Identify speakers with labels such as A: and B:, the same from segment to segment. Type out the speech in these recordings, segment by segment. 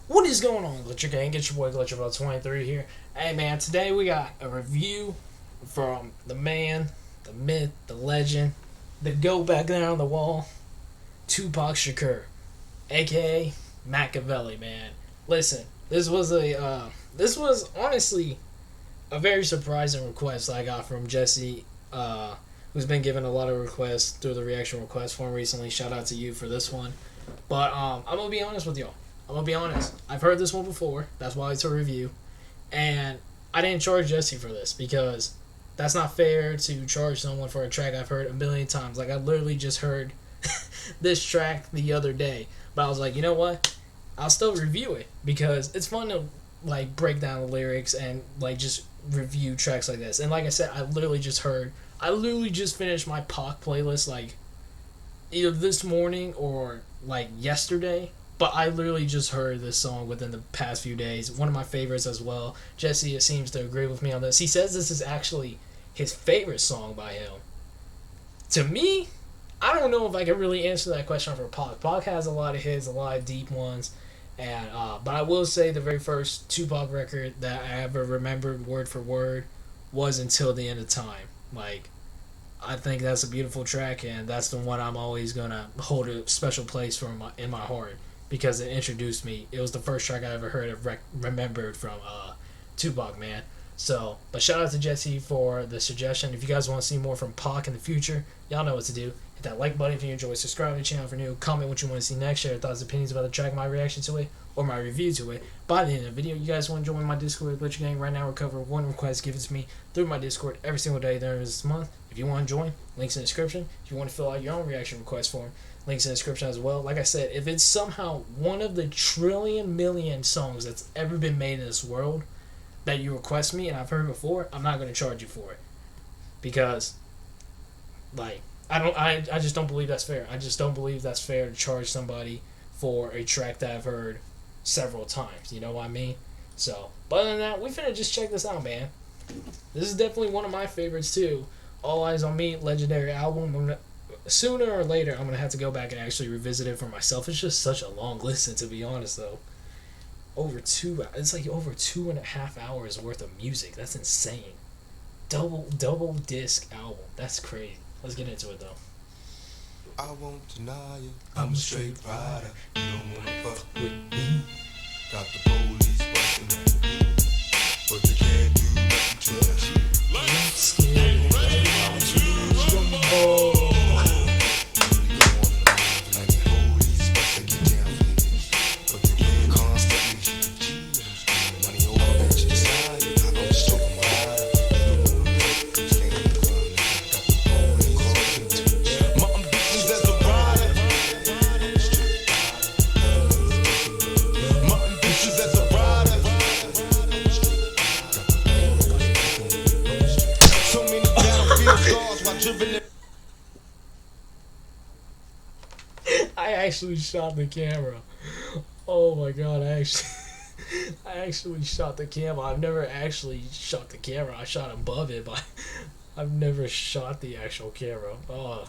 A: What is going on, Glitcher Gang? Get your boy Glitcher about 23 here. Hey man, today we got a review from the man, the myth, the legend, the GOAT back there on the wall, Tupac Shakur, aka Machiavelli, man. Listen, this was honestly a very surprising request I got from Jesse, who's been given a lot of requests through the reaction request form recently. Shout out to you for this one. But I'm gonna be honest with y'all. I'm gonna be honest. I've heard this one before. That's why it's a review, and I didn't charge Jesse for this because that's not fair to charge someone for a track I've heard a million times. Like I literally just heard this track the other day, but I was like, you know what? I'll still review it because it's fun to like break down the lyrics and like just review tracks like this. And like I said, I literally just finished my Pac playlist like either this morning or like yesterday. But I literally just heard this song within the past few days. One of my favorites as well. Jesse seems to agree with me on this. He says this is actually his favorite song by him. To me, I don't know if I can really answer that question for Pac. Pac has a lot of hits, a lot of deep ones. And but I will say the very first Tupac record that I ever remembered word for word was Until the End of Time. Like, I think that's a beautiful track, and that's the one I'm always gonna hold a special place for in my heart because it introduced me. It was the first track I ever heard of remembered from Tupac, man. So, but shout out to Jesse for the suggestion. If you guys want to see more from Pac in the future, y'all know what to do. Hit that like button if you enjoy. Subscribe to the channel for new. Comment what you want to see next. Share your thoughts and opinions about the track, my reaction to it, or my review to it. By the end of the video, you guys want to join my Discord, Glitcher Gang. Right now, we're covering one request given to me through my Discord every single day during this month. If you want to join, links in the description. If you want to fill out your own reaction request form, links in the description as well. Like I said, if it's somehow one of the trillion million songs that's ever been made in this world that you request me and I've heard before, I'm not going to charge you for it because, like, I just don't believe that's fair. I just don't believe that's fair to charge somebody for a track that I've heard several times. You know what I mean? So, but other than that, we finna just check this out, man. This is definitely one of my favorites too. All Eyez on Me, legendary album. Sooner or later, I'm gonna have to go back and actually revisit it for myself. It's just such a long listen, to be honest, though. It's like over 2.5 hours worth of music. That's insane. Double disc album. That's crazy. Let's get into it though.
B: I won't deny you. I'm a straight rider. You don't wanna fuck with me. Got the police busting at me, but they can't do nothing to us.
A: Let's get it. I actually shot the camera. Oh my god, I actually shot the camera. I've never actually shot the camera. I shot above it, but I've never shot the actual camera. Oh,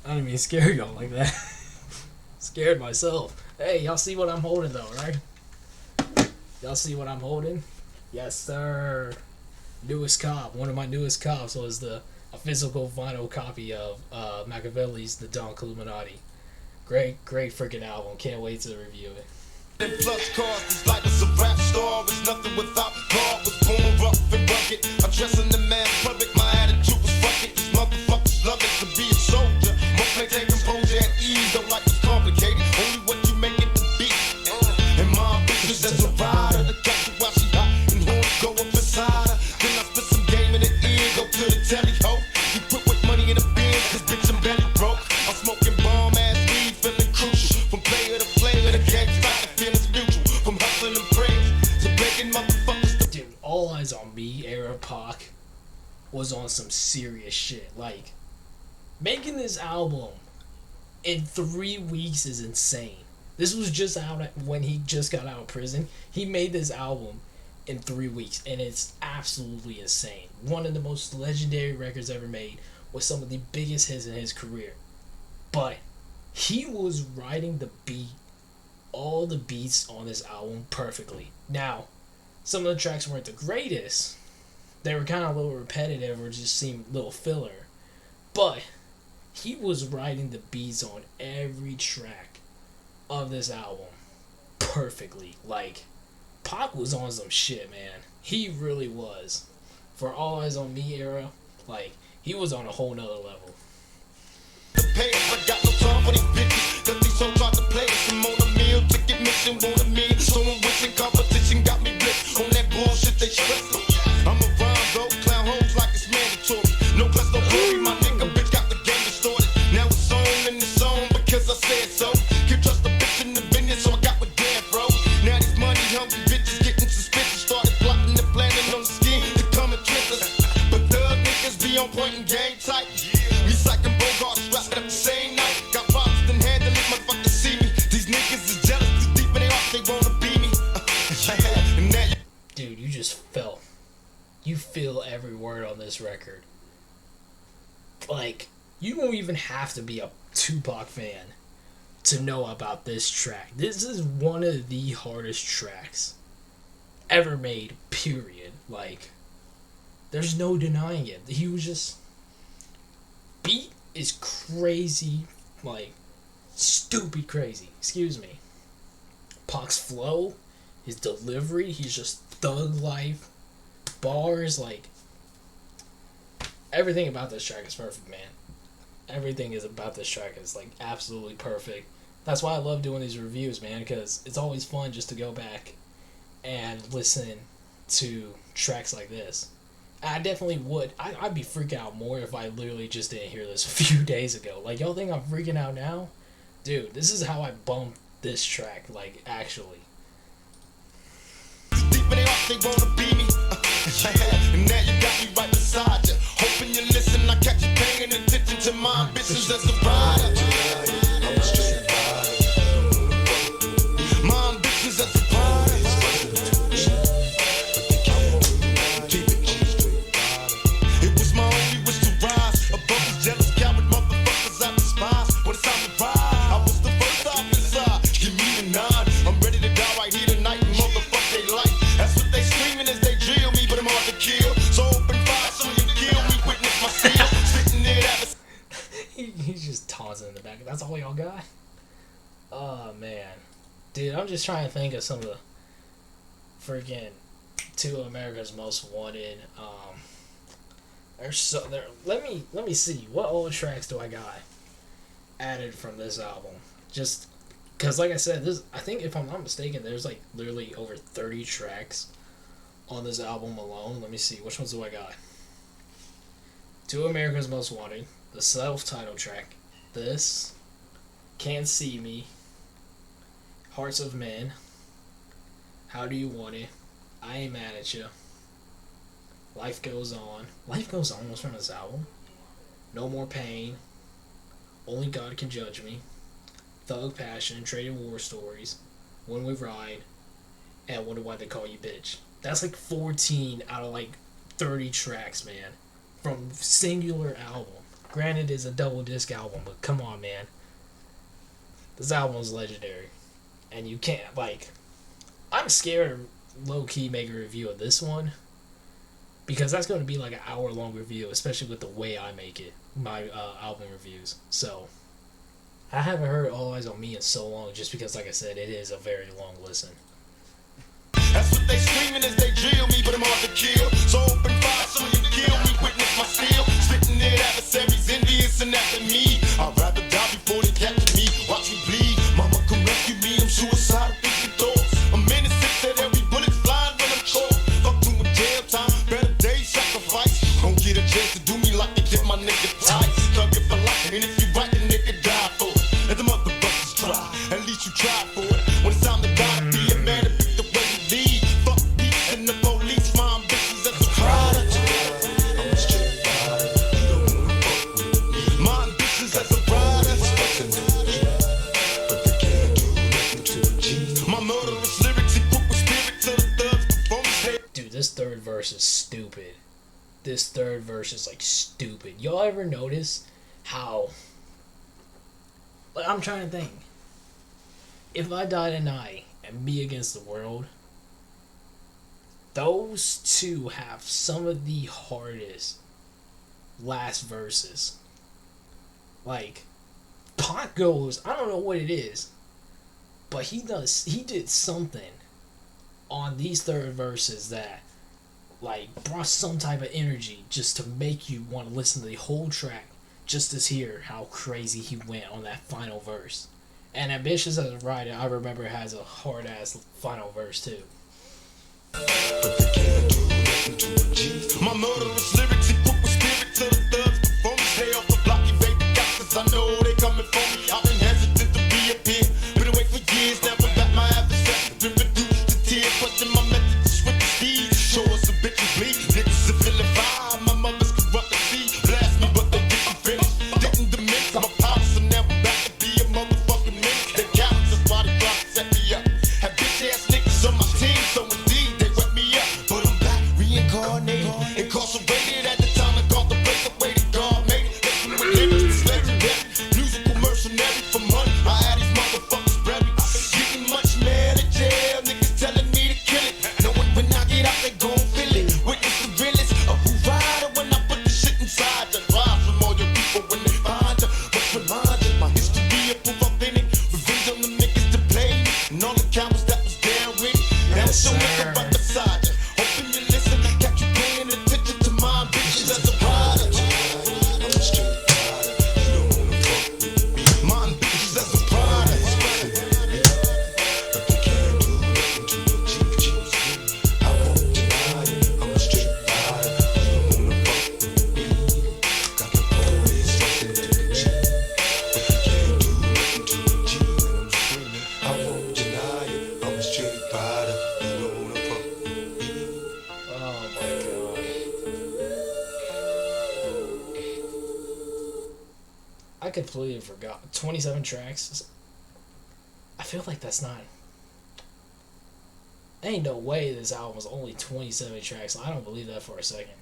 A: I didn't mean scare y'all like that. Scared myself. Hey, y'all see what I'm holding though, right? Y'all see what I'm holding? Yes, sir. Newest cop. One of my newest cops was a physical vinyl copy of Machiavelli's The Don Illuminati. Great freaking album. Can't wait to review it.
B: Plus cars, it's like it's a rap star. It's nothing without God. Was born rough and rugged. I'm dressing the man public. My attitude was fuck it. These motherfuckers love it to be a soldier. Must maintain composure at ease. Don't like it's complicated. Only what you make it to be. And my bitch as a rider. The catch you while she hot. And horns go up inside her. Then I spit some game in the ear. Go to the telly ho. You put with money in the bin. Cause bitch I'm belly broke. I'm smoking bomb ass weed. Feeling crucial. From player to player. The game started feelings mutual. From hustling and praise. So breaking motherfuckers.
A: Dude, All Eyez on Me era Pac was on some serious shit. Like, making this album in 3 weeks is insane. This was just out when he just got out of prison. He made this album in 3 weeks, and it's absolutely insane. One of the most legendary records ever made with some of the biggest hits in his career. But he was writing the beat all the beats on this album perfectly. Now, some of the tracks weren't the greatest. They were kind of a little repetitive or just seemed a little filler. But he was writing the beats on every track of this album perfectly. Like, Pac was on some shit, man. He really was. For All Eyez on Me era, like, he was on a whole nother level.
B: I got no time for these bitches, cause these songs try to play some on a meal, ticket mission, want a meal. So I'm wishing competition got me blitzed on that bullshit they stress. I'm a rhyme though, clown hoes like it's mandatory. No plus no glory, my nigga bitch got the game distorted. Now it's on and it's on because I said so. Can't trust the bitch in the business, so I got with damn bro. Now these money hungry bitches getting suspicious, started plotting and planning on the scheme to come and trick us. But thug niggas be on point and game tight. Recycling Bogart strapped up the same night. Got problems then handle it, motherfuckers see me. These niggas is jealous, too deep in their heart, they wanna be me.
A: Dude, you just felt. You feel every word on this record. Like, you don't even have to be a Tupac fan to know about this track. This is one of the hardest tracks ever made, period. Like, there's no denying it. He was just... Beat is crazy, like, stupid crazy. Excuse me. Pac's flow, his delivery, he's just thug life. Bars, like, everything about this track is perfect, man. Everything is about this track is, like, absolutely perfect. That's why I love doing these reviews, man, because it's always fun just to go back and listen to tracks like this. I definitely would. I'd be freaking out more if I literally just didn't hear this a few days ago. Like, y'all think I'm freaking out now? Dude, this is how I bumped this track, like, actually.
B: Deep in their heart, they wanna be me. And now you got me right beside you. Hoping you listen, I catch you paying attention to my ambitions as a rider. My ambitions as a rider. It was my only wish to rise above these jealous coward motherfuckers I despise. When it's time to ride, I was the first off the side. Give me the nod. I'm ready to die right here tonight and motherfuck they life. That's what they screaming as they drill me, but I'm hard to kill. So open fire so you kill me, witness my steel. Spitting it at
A: He's just taunting in the back. That's all y'all got? Oh, man. Dude, I'm just trying to think of some of the freaking two of America's Most Wanted. Let me see. What old tracks do I got added from this album? Just because, like I said, I think if I'm not mistaken, there's like literally over 30 tracks on this album alone. Let me see. Which ones do I got? Two of America's Most Wanted. The self-titled track. This. Can't See Me. Hearts of Men. How Do You Want It? I Ain't Mad at You. Life Goes On. Life Goes On was from this album. No More Pain. Only God Can Judge Me. Thug Passion. Traded War Stories. When We Ride. And Wonder Why They Call You Bitch. That's like 14 out of like 30 tracks, man. From singular album. Granted, it's a double disc album, but come on, man. This album is legendary. And you can't, like... I'm scared to low-key make a review of this one. Because that's going to be like an hour-long review, especially with the way I make it. My album reviews. So, I haven't heard All Eyez on Me in so long, just because, like I said, it is a very long listen.
B: That's what they screaming as they drill me, but I'm hard to kill. So open fire so you kill me, witness my steel. Spitting it adversaries, envious and after me. I'd rather die before they capture me. Watch me bleed, mama come rescue me. I'm suicidal thinking thoughts. I'm innocent that every bullet's flying when I'm caught. Fuck doing jail time, better days sacrifice. Don't get a chance to do me like they did my nigga Price. Thug if I like it, and if you right, the nigga die for it. Let the motherfuckers try, at least you try for it. When it's time to die, be a man and pick the way you lead. Fuck peace and the police, my ambitions as a rider. My ambitions as a rider. My murderous lyrics equip with spirit to the thugs before me.
A: Dude, this third verse is stupid. This third verse is like stupid. Y'all ever notice how... Like, I'm trying to think. If I Die Tonight and Me Against the World, those two have some of the hardest last verses. Like, Pac goes, I don't know what it is, but he did something on these third verses that, like, brought some type of energy just to make you want to listen to the whole track just to hear how crazy he went on that final verse. And Ambitionz as a Ridah, I remember, has a hard ass final verse too.
B: My murderous lyrics equip with spirit to the thugs before me. Stay off the block, you fake the cops, 'cause I know they coming for me. I've been hesitant to reappear, been away for years, never back my adversary. Been reduced to tears, question my method to switch the speed. Show us a bitch and bleed, niggas are feeling vibe. My mother's corrupt and see, blast me but they didn't finish. Didn't diminish my power, so now I'm back to be a motherfucking minute. They counts, that's why they try to set me up. Have bitch ass niggas on my team, so indeed they wet me up. But I'm back, reincarnated, incarcerated at the time I called the place the way to God made it. Listen with lyrics, it's legendary. Musical mercenary for money, I had these motherfuckers buried. Getting much mad at jail, niggas telling me to kill it. Knowing when I get out, they gon' feel it. Witness the realest of who rider when I put the shit inside. Just rise from all your people when they find you. Must remind you, my history of proof authentic. Revenge on the niggas to play me, and all the cowards that was down with it. Now it's your nigga right beside you. Hoping you listen, got you paying attention to my ambitions as a rider. I'm a straight rider, you don't wanna fuck with me. My ambitions as a rider. But they can't do nothing to a G. I won't deny it, I'm a straight rider, you don't wanna fuck with me. Got the police fucking to the G. But they can't do nothing to a G. And I'm screaming, I won't deny it, I'm a straight rider, you don't wanna fuck with me.
A: Oh my god. I completely forgot. 27 tracks. I feel like that's not. Ain't no way this album was only 27 tracks. I don't believe that for a second.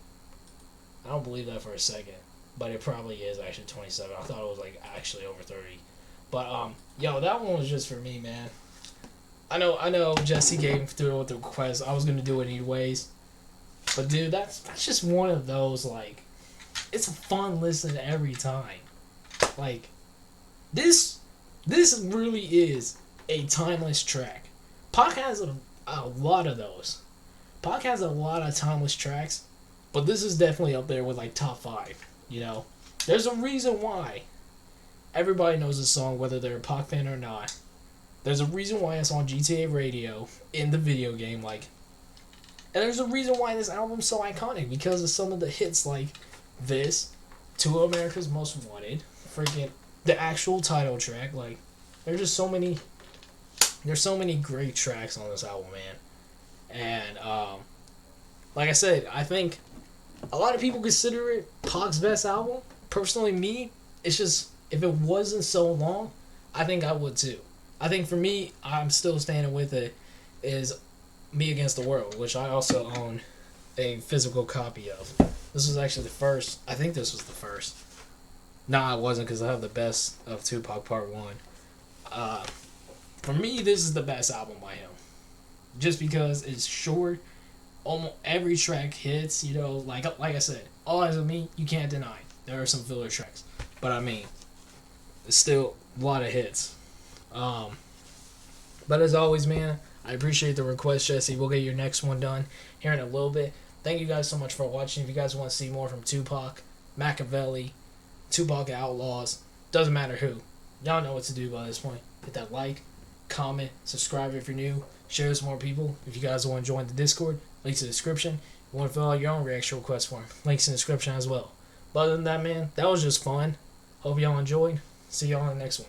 A: But it probably is actually 27. I thought it was like actually over 30. But yo, that one was just for me, man. I know Jesse came through with the request. I was gonna do it anyways. But dude, that's just one of those, like, it's a fun listen every time. Like, this really is a timeless track. Pac has a lot of those. Pac has a lot of timeless tracks, but this is definitely up there with like top 5. You know, there's a reason why everybody knows this song, whether they're a Pac fan or not. There's a reason why it's on GTA Radio in the video game, like. And there's a reason why this album's so iconic, because of some of the hits like this, Two of America's Most Wanted, freaking the actual title track. Like, there's so many great tracks on this album, man. And like I said, I think a lot of people consider it Pac's best album. Personally, me, it's just, if it wasn't so long, I think I would too. I think for me, I'm still standing with it, is Me Against the World, which I also own a physical copy of. This was actually the first. I think this was the first. Nah, it wasn't, because I have the Best of Tupac Part 1. For me, this is the best album by him. Just because it's short, almost every track hits, you know, like I said, All Eyez on Me, you can't deny. There are some filler tracks. But I mean, it's still a lot of hits. But as always, man, I appreciate the request, Jesse. We'll get your next one done here in a little bit. Thank you guys so much for watching. If you guys want to see more from Tupac, Machiavelli, Tupac Outlaws, doesn't matter who. Y'all know what to do by this point. Hit that like, comment, subscribe if you're new, share this with more people. If you guys want to join the Discord, links in the description. If you want to fill out your own reaction request form, links in the description as well. But other than that, man, that was just fun. Hope y'all enjoyed. See y'all in the next one.